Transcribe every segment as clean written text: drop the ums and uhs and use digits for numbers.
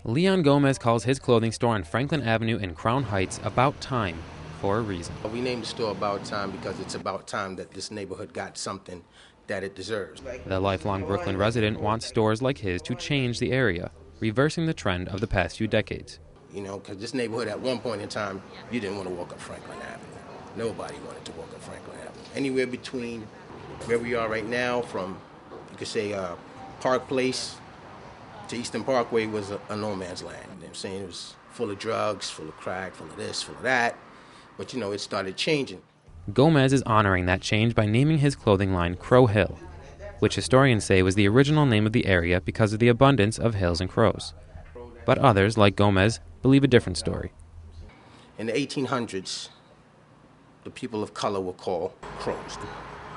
Leon Gomez calls his clothing store on Franklin Avenue in Crown Heights About Time for a reason. We named the store About Time because it's about time that this neighborhood got something that it deserves. The lifelong Brooklyn resident wants stores like his to change the area, reversing the trend of the past few decades. You know, because this neighborhood at one point in time, you didn't want to walk up Franklin Avenue. Nobody wanted to walk up Franklin Avenue. Anywhere between where we are right now, from, you could say, Park Place to Eastern Parkway was a no man's land. You know what I'm saying? It was full of drugs, full of crack, full of this, full of that. But, you know, it started changing. Gomez is honoring that change by naming his clothing line Krow Hill, which historians say was the original name of the area because of the abundance of hills and crows. But others, like Gomez, believe a different story. In the 1800s, the people of color were called crows.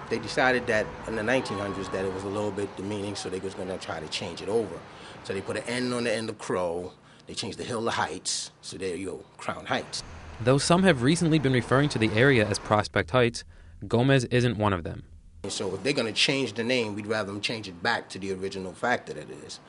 They decided that in the 1900s that it was a little bit demeaning, so they was going to try to change it over. So they put an N on the end of Crow. They changed the hill to Heights, so there you go, Crown Heights. Though some have recently been referring to the area as Prospect Heights, Gomez isn't one of them. So if they're going to change the name, we'd rather them change it back to the original factor that it is.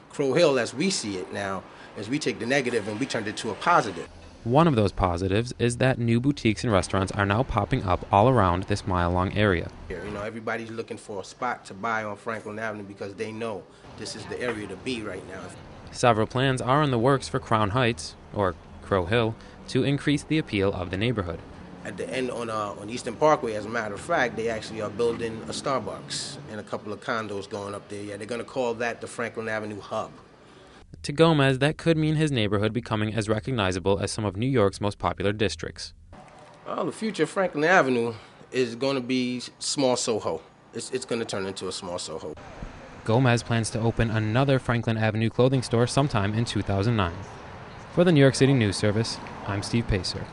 Krow Hill, as we see it now, is we take the negative and we turned it to a positive. One of those positives is that new boutiques and restaurants are now popping up all around this mile-long area. You know, everybody's looking for a spot to buy on Franklin Avenue because they know this is the area to be right now. Several plans are in the works for Crown Heights, or Krow Hill, to increase the appeal of the neighborhood. At the end on Eastern Parkway, as a matter of fact, they actually are building a Starbucks and a couple of condos going up there. Yeah, they're going to call that the Franklin Avenue Hub. To Gomez, that could mean his neighborhood becoming as recognizable as some of New York's most popular districts. Well, the future of Franklin Avenue is going to be small Soho. It's going to turn into a small Soho. Gomez plans to open another Franklin Avenue clothing store sometime in 2009. For the New York City News Service, I'm Steve Pacer.